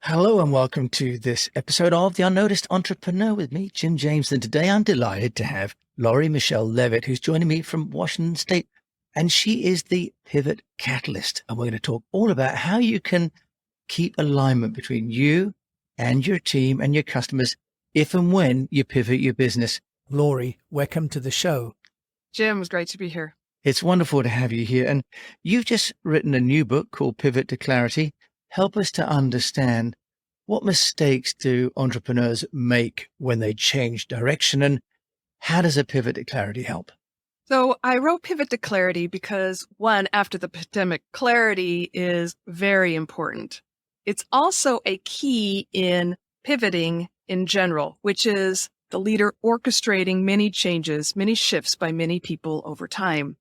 Hello and welcome to this episode of The Unnoticed Entrepreneur with me, Jim James. And today I'm delighted to have Lori Michelle Leavitt, who's joining me from Washington State. And she is the pivot catalyst. And we're going to talk all about how you can keep alignment between you and your team and your customers if and when you pivot your business. Lori, welcome to the show. Jim, it was great to be here. It's wonderful to have you here. And you've just written a new book called Pivot to Clarity. Help us to understand what mistakes do entrepreneurs make when they change direction, and how does a pivot to clarity help? So I wrote Pivot to Clarity because, one, after the pandemic, clarity is very important. It's also a key in pivoting in general, which is the leader orchestrating many changes, many shifts by many people over time.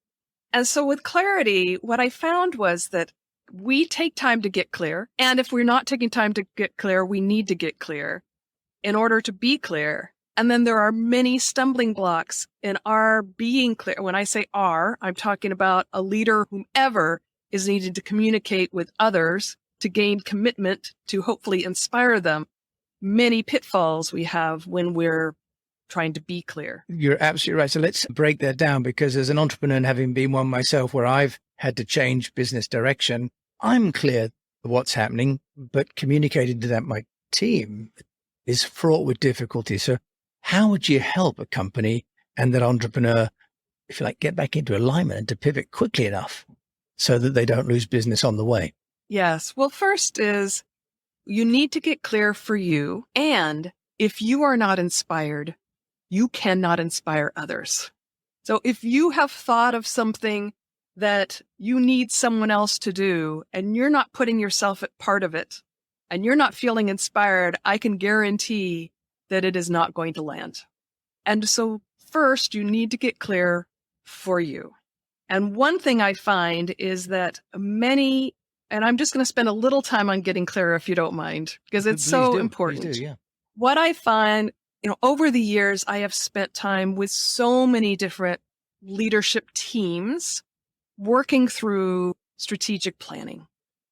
And so with clarity, what I found was that we take time to get clear. And if we're not taking time to get clear, we need to get clear in order to be clear. And then there are many stumbling blocks in our being clear. When I say our, I'm talking about a leader, whomever is needed to communicate with others to gain commitment, to hopefully inspire them. Many pitfalls we have when we're trying to be clear. You're absolutely right. So let's break that down, because as an entrepreneur, and having been one myself where I've had to change business direction, I'm clear of what's happening, but communicating to that my team is fraught with difficulty. So how would you help a company and that entrepreneur, if you like, get back into alignment and to pivot quickly enough so that they don't lose business on the way? Yes. Well, first is you need to get clear for you. And if you are not inspired, you cannot inspire others. So if you have thought of something that you need someone else to do, and you're not putting yourself at part of it, and you're not feeling inspired, I can guarantee that it is not going to land. And so first, you need to get clear for you. And one thing I find is that many, and I'm just going to spend a little time on getting clear, if you don't mind, because it's so important. Please do, yeah. What I find, over the years, I have spent time with so many different leadership teams working through strategic planning.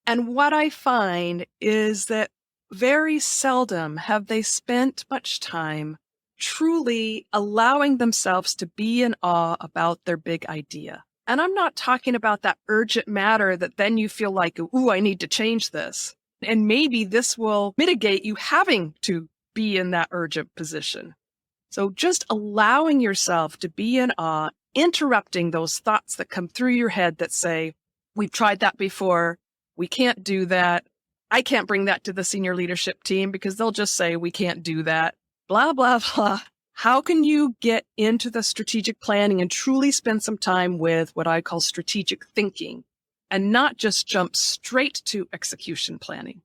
And what I find is that very seldom have they spent much time truly allowing themselves to be in awe about their big idea. And I'm not talking about that urgent matter that then you feel like, ooh, I need to change this. And maybe this will mitigate you having to be in that urgent position. So just allowing yourself to be in awe, interrupting those thoughts that come through your head that say, we've tried that before, we can't do that, I can't bring that to the senior leadership team because they'll just say we can't do that, blah, blah, blah. How can you get into the strategic planning and truly spend some time with what I call strategic thinking and not just jump straight to execution planning?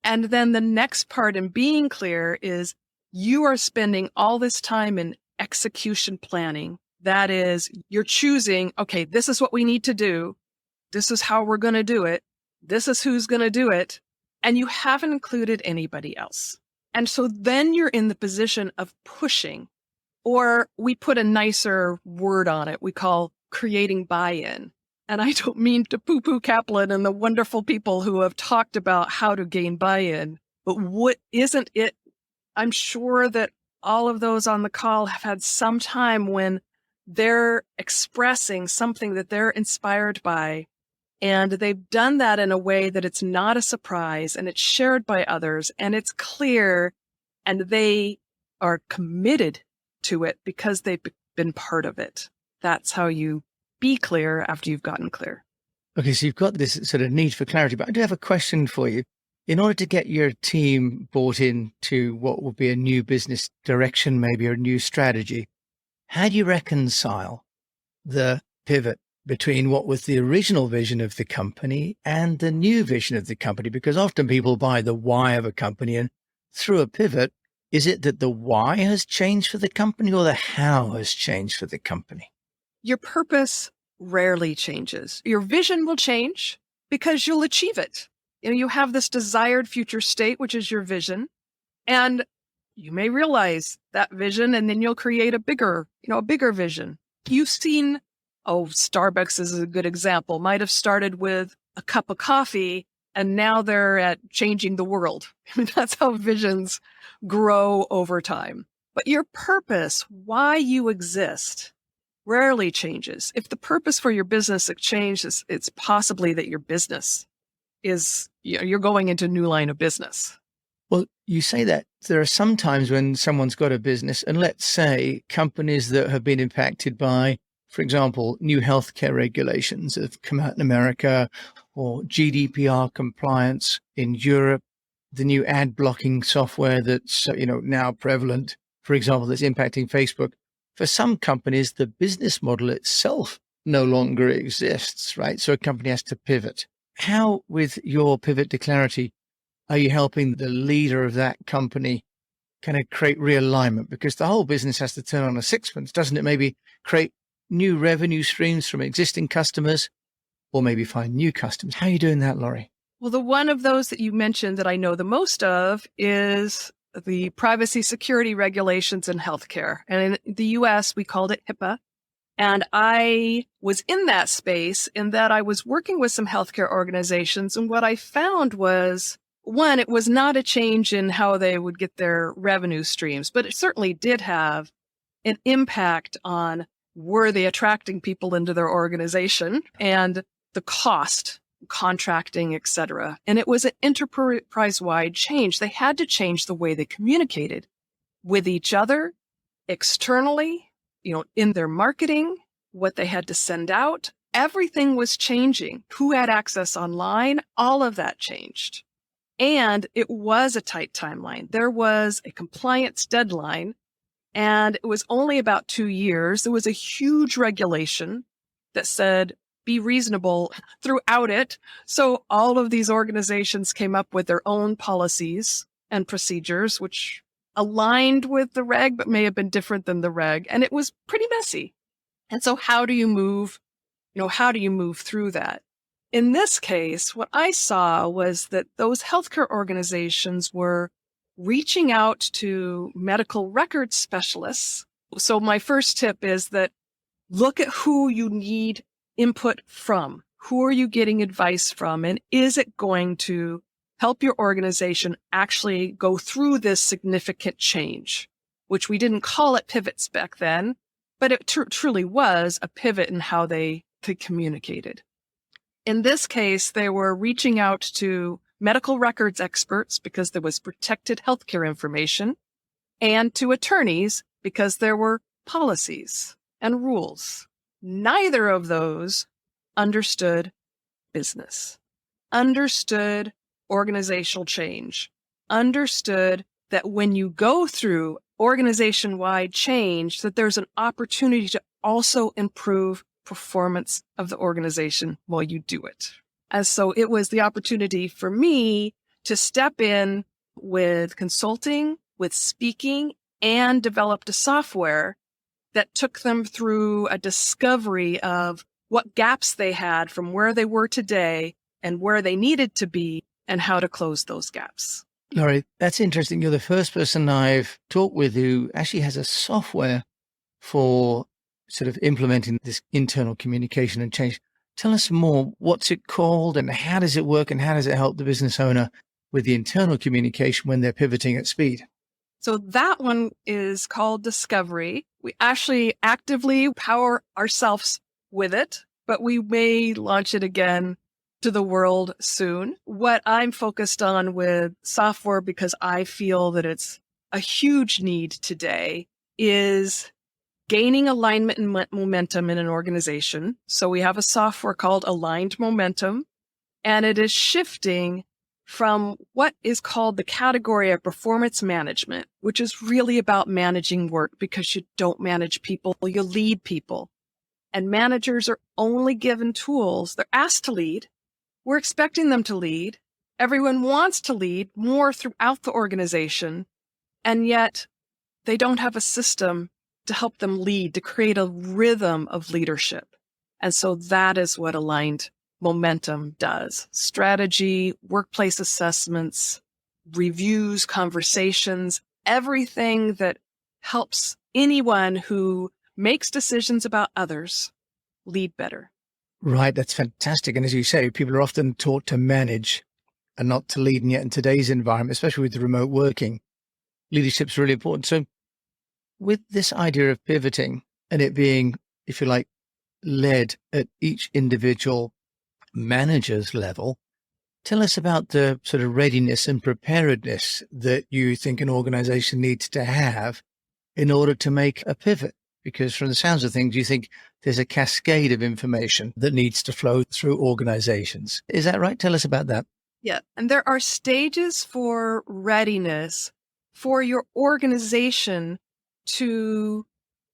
And then the next part in being clear is you are spending all this time in execution planning. That is, you're choosing, okay, this is what we need to do. This is how we're going to do it. This is who's going to do it. And you haven't included anybody else. And so then you're in the position of pushing, or we put a nicer word on it. We call creating buy-in. And I don't mean to poo-poo Kaplan and the wonderful people who have talked about how to gain buy-in, but what isn't it? I'm sure that all of those on the call have had some time when they're expressing something that they're inspired by, and they've done that in a way that it's not a surprise and it's shared by others and it's clear and they are committed to it because they've been part of it. That's how you be clear after you've gotten clear. Okay, so you've got this sort of need for clarity, but I do have a question for you. In order to get your team bought into what will be a new business direction, maybe a new strategy, how do you reconcile the pivot between what was the original vision of the company and the new vision of the company? Because often people buy the why of a company, and through a pivot, is it that the why has changed for the company or the how has changed for the company? Your purpose rarely changes. Your vision will change because you'll achieve it. You have this desired future state, which is your vision, and you may realize that vision, and then you'll create a bigger vision. You've seen, Starbucks is a good example, might have started with a cup of coffee, And now they're at changing the world. I mean, that's how visions grow over time. But your purpose, why you exist, rarely changes. If the purpose for your business changes, it's possibly that your business is, you're going into a new line of business. Well, you say that there are some times when someone's got a business, and let's say companies that have been impacted by, for example, new healthcare regulations that have come out in America, or GDPR compliance in Europe, the new ad blocking software that's now prevalent, for example, that's impacting Facebook. For some companies, the business model itself no longer exists, right? So a company has to pivot. How, with your pivot to clarity, are you helping the leader of that company kind of create realignment? Because the whole business has to turn on a sixpence, doesn't it? Maybe create new revenue streams from existing customers, or maybe find new customers. How are you doing that, Lori? Well, the one of those that you mentioned that I know the most of is the privacy security regulations in healthcare. And in the US, we called it HIPAA. And I was in that space in that I was working with some healthcare organizations. And what I found was, one, it was not a change in how they would get their revenue streams, but it certainly did have an impact on, were they attracting people into their organization and the cost, contracting, et cetera. And it was an enterprise-wide change. They had to change the way they communicated with each other, externally, in their marketing, what they had to send out. Everything was changing. Who had access online? All of that changed. And it was a tight timeline. There was a compliance deadline, and it was only about 2 years. There was a huge regulation that said, be reasonable throughout it. So all of these organizations came up with their own policies and procedures, which aligned with the reg, but may have been different than the reg. And it was pretty messy. And so how do you move through that? In this case, what I saw was that those healthcare organizations were reaching out to medical records specialists. So my first tip is that look at who you need input from. Who are you getting advice from? And is it going to help your organization actually go through this significant change, which we didn't call it pivots back then, but it truly was a pivot in how they communicated. In this case, they were reaching out to medical records experts because there was protected healthcare information, and to attorneys because there were policies and rules. Neither of those understood business, understood organizational change, understood that when you go through organization-wide change, that there's an opportunity to also improve performance of the organization while you do it. And so it was the opportunity for me to step in with consulting, with speaking, and developed a software that took them through a discovery of what gaps they had from where they were today and where they needed to be and how to close those gaps. Lori, that's interesting. You're the first person I've talked with who actually has a software for sort of implementing this internal communication and change. Tell us more. What's it called and how does it work and how does it help the business owner with the internal communication when they're pivoting at speed? So that one is called Discovery. We actually actively power ourselves with it, but we may launch it again to the world soon. What I'm focused on with software, because I feel that it's a huge need today, is gaining alignment and momentum in an organization. So we have a software called Aligned Momentum, and it is shifting from what is called the category of performance management, which is really about managing work because you don't manage people, you lead people. And managers are only given tools. They're asked to lead. We're expecting them to lead. Everyone wants to lead more throughout the organization, and yet they don't have a system to help them lead, to create a rhythm of leadership. And so that is what Aligned Momentum does. Strategy, workplace assessments, reviews, conversations, everything that helps anyone who makes decisions about others lead better. Right. That's fantastic. And as you say, people are often taught to manage and not to lead. And yet in today's environment, especially with the remote working, leadership's really important. So with this idea of pivoting and it being, if you like, led at each individual manager's level, tell us about the sort of readiness and preparedness that you think an organization needs to have in order to make a pivot. Because from the sounds of things, you think there's a cascade of information that needs to flow through organizations. Is that right? Tell us about that. Yeah. And there are stages for readiness for your organization to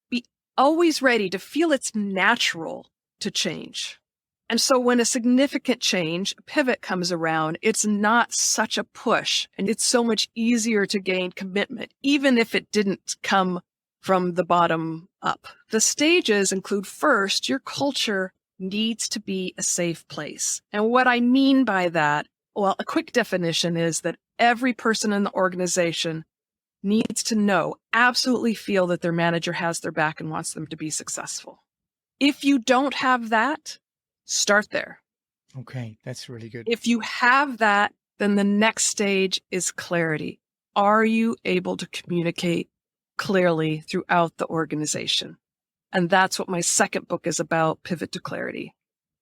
be always ready, to feel it's natural to change. And so when a significant change, a pivot comes around, it's not such a push and it's so much easier to gain commitment, even if it didn't come from the bottom up. The stages include, first, your culture needs to be a safe place. And what I mean by that, well, a quick definition is that every person in the organization needs to know, absolutely feel that their manager has their back and wants them to be successful. If you don't have that, start there. Okay, that's really good. If you have that, then the next stage is clarity. Are you able to communicate clearly throughout the organization? And that's what my second book is about, Pivot to Clarity.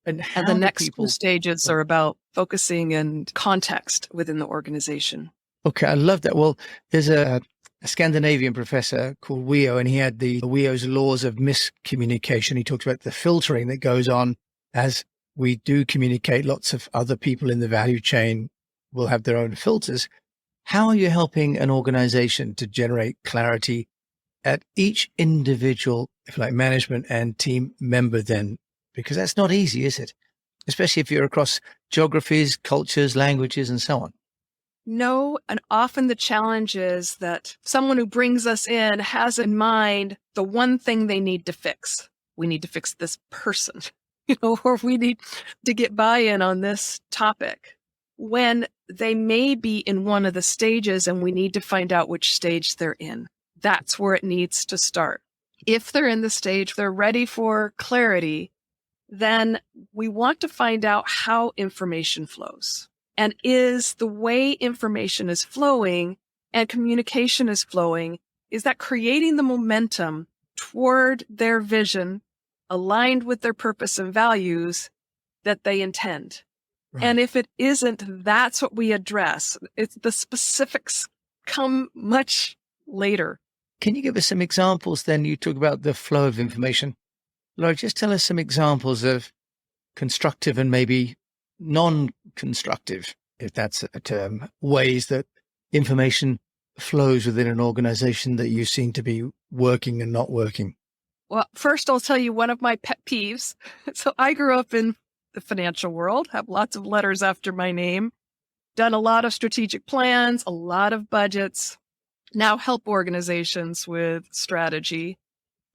And the next two stages are about focusing and context within the organization. Okay, I love that. Well, there's a Scandinavian professor called Weo, and he had the Weo's laws of miscommunication. He talks about the filtering that goes on as we do communicate. Lots of other people in the value chain will have their own filters. How are you helping an organization to generate clarity at each individual, if you like, management and team member then? Because that's not easy, is it? Especially if you're across geographies, cultures, languages, and so on. No, and often the challenge is that someone who brings us in has in mind the one thing they need to fix. We need to fix this person, or we need to get buy-in on this topic, when they may be in one of the stages and we need to find out which stage they're in. That's where it needs to start. If they're in the stage, they're ready for clarity, then we want to find out how information flows. And is the way information is flowing and communication is flowing, is that creating the momentum toward their vision, aligned with their purpose and values that they intend? Right. And if it isn't, that's what we address. It's the specifics come much later. Can you give us some examples then? You talk about the flow of information. Lori, just tell us some examples of constructive and maybe non-constructive, if that's a term, ways that information flows within an organization that you seem to be working and not working. Well, first I'll tell you one of my pet peeves. So I grew up in the financial world, have lots of letters after my name, done a lot of strategic plans, a lot of budgets, now help organizations with strategy.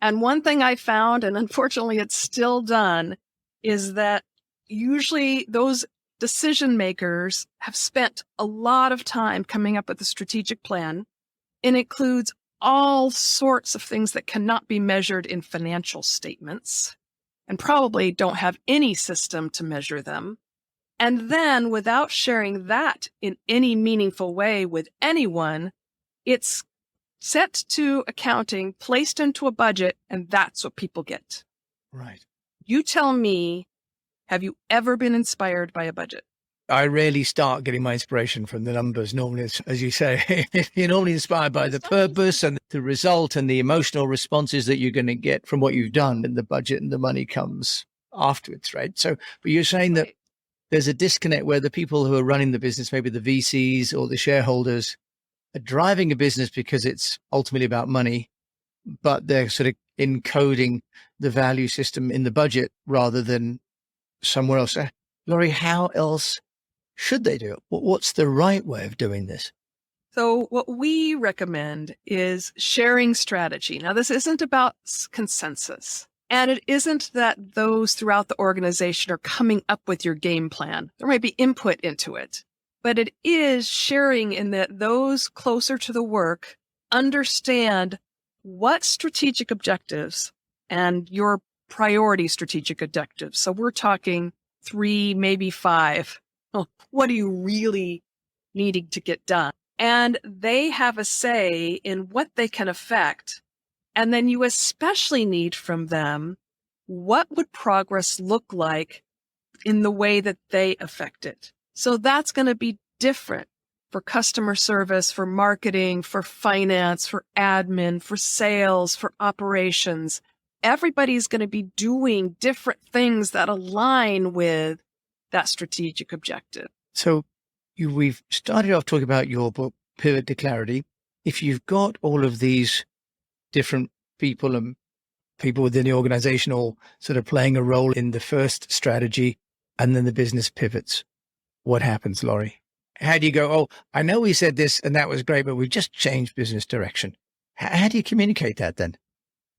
And one thing I found, and unfortunately it's still done, is that usually those decision makers have spent a lot of time coming up with a strategic plan. It includes all sorts of things that cannot be measured in financial statements and probably don't have any system to measure them. And then without sharing that in any meaningful way with anyone, it's set to accounting, placed into a budget, and that's what people get. Right. You tell me, have you ever been inspired by a budget? I rarely start getting my inspiration from the numbers. Normally, as you say, you're normally inspired by the purpose and the result and the emotional responses that you're going to get from what you've done, and the budget and the money comes afterwards, right? So, but you're saying that there's a disconnect where the people who are running the business, maybe the VCs or the shareholders, are driving a business because it's ultimately about money, but they're sort of encoding the value system in the budget rather than somewhere else. Lori, how else should they do it? What's the right way of doing this? So what we recommend is sharing strategy. Now, this isn't about consensus, and it isn't that those throughout the organization are coming up with your game plan. There might be input into it, but it is sharing in that those closer to the work understand what strategic objectives and your priority strategic objectives. So we're talking 3, maybe 5 What are you really needing to get done? And they have a say in what they can affect. And then you especially need from them, what would progress look like in the way that they affect it? So that's going to be different for customer service, for marketing, for finance, for admin, for sales, for operations. Everybody's going to be doing different things that align with that strategic objective. So we've started off talking about your book, Pivot to Clarity. If you've got all of these different people and people within the organization all sort of playing a role in the first strategy and then the business pivots, what happens, Lori? How do you go, oh, I know we said this and that was great, but we've just changed business direction. How do you communicate that then?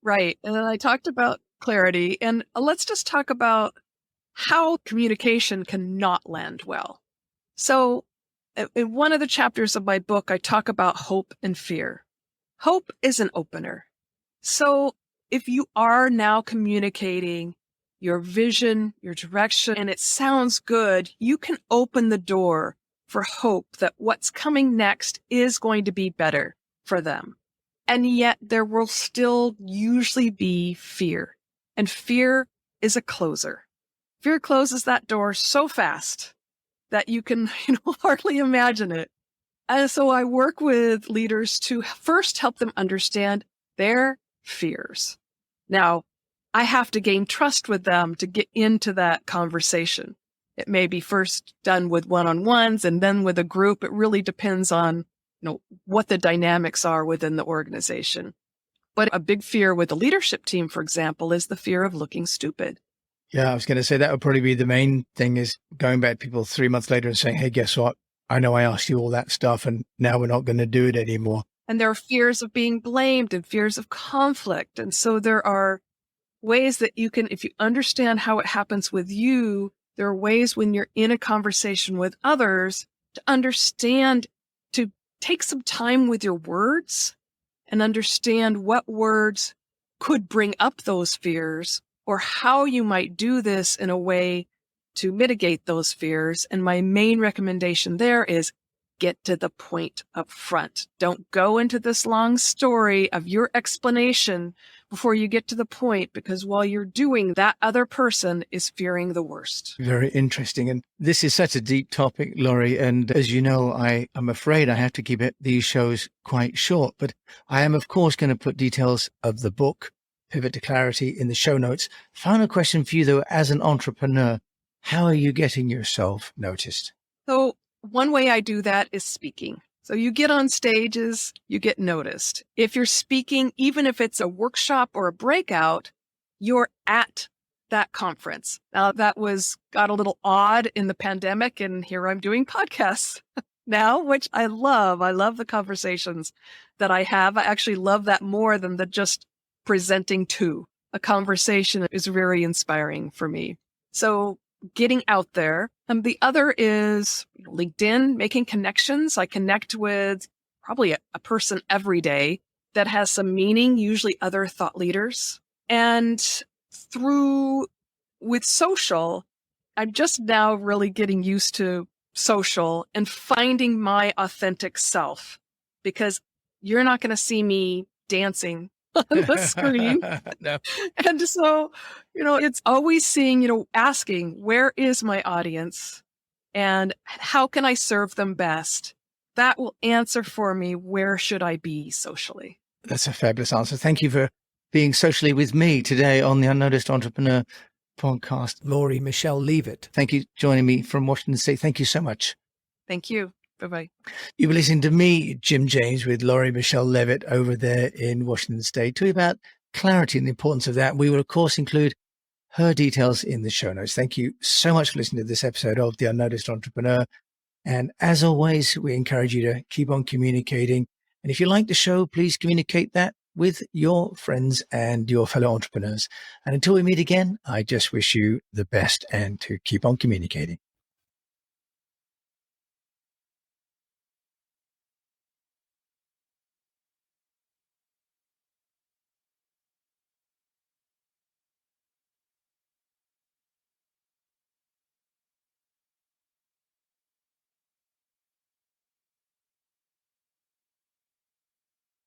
Right. And then I talked about clarity, and let's just talk about how communication cannot land well. So in one of the chapters of my book, I talk about hope and fear. Hope is an opener. So if you are now communicating your vision, your direction, and it sounds good, you can open the door for hope that what's coming next is going to be better for them. And yet there will still usually be fear. And fear is a closer. Fear closes that door so fast that you can hardly imagine it. And so I work with leaders to first help them understand their fears. Now, I have to gain trust with them to get into that conversation. It may be first done with one-on-ones and then with a group. It really depends on what the dynamics are within the organization. But a big fear with the leadership team, for example, is the fear of looking stupid. Yeah, I was going to say that would probably be the main thing, is going back to people 3 months later and saying, hey, guess what? I know I asked you all that stuff and now we're not going to do it anymore. And there are fears of being blamed and fears of conflict. And so there are ways that you can, if you understand how it happens with you, there are ways when you're in a conversation with others to understand, to take some time with your words and understand what words could bring up those fears or how you might do this in a way to mitigate those fears. And my main recommendation there is get to the point up front. Don't go into this long story of your explanation before you get to the point, because while you're doing that, other person is fearing the worst. Very interesting. And this is such a deep topic, Lori. And as you know, I'm afraid I have to keep these shows quite short, but I am, of course, going to put details of the book, Pivot to Clarity, in the show notes. Final question for you, though, as an entrepreneur, how are you getting yourself noticed? So one way I do that is speaking. So you get on stages, you get noticed. If you're speaking, even if it's a workshop or a breakout, you're at that conference. Now that got a little odd in the pandemic, and here I'm doing podcasts now, which I love. I love the conversations that I have. I actually love that more than the just presenting to. A conversation is very inspiring for me. So getting out there. And the other is LinkedIn, making connections. I connect with probably a person every day that has some meaning, usually other thought leaders. And with social, I'm just now really getting used to social and finding my authentic self, because you're not going to see me dancing on the screen. No. And so, it's always seeing, asking, where is my audience and how can I serve them best? That will answer for me, where should I be socially? That's a fabulous answer. Thank you for being socially with me today on the Unnoticed Entrepreneur podcast. Lori Michelle Leavitt. Thank you for joining me from Washington State. Thank you so much. Thank you. Bye-bye. You were listening to me, Jim James, with Lori Michelle Leavitt over there in Washington State, talking about clarity and the importance of that. We will, of course, include her details in the show notes. Thank you so much for listening to this episode of The Unnoticed Entrepreneur. And as always, we encourage you to keep on communicating. And if you like the show, please communicate that with your friends and your fellow entrepreneurs. And until we meet again, I just wish you the best and to keep on communicating.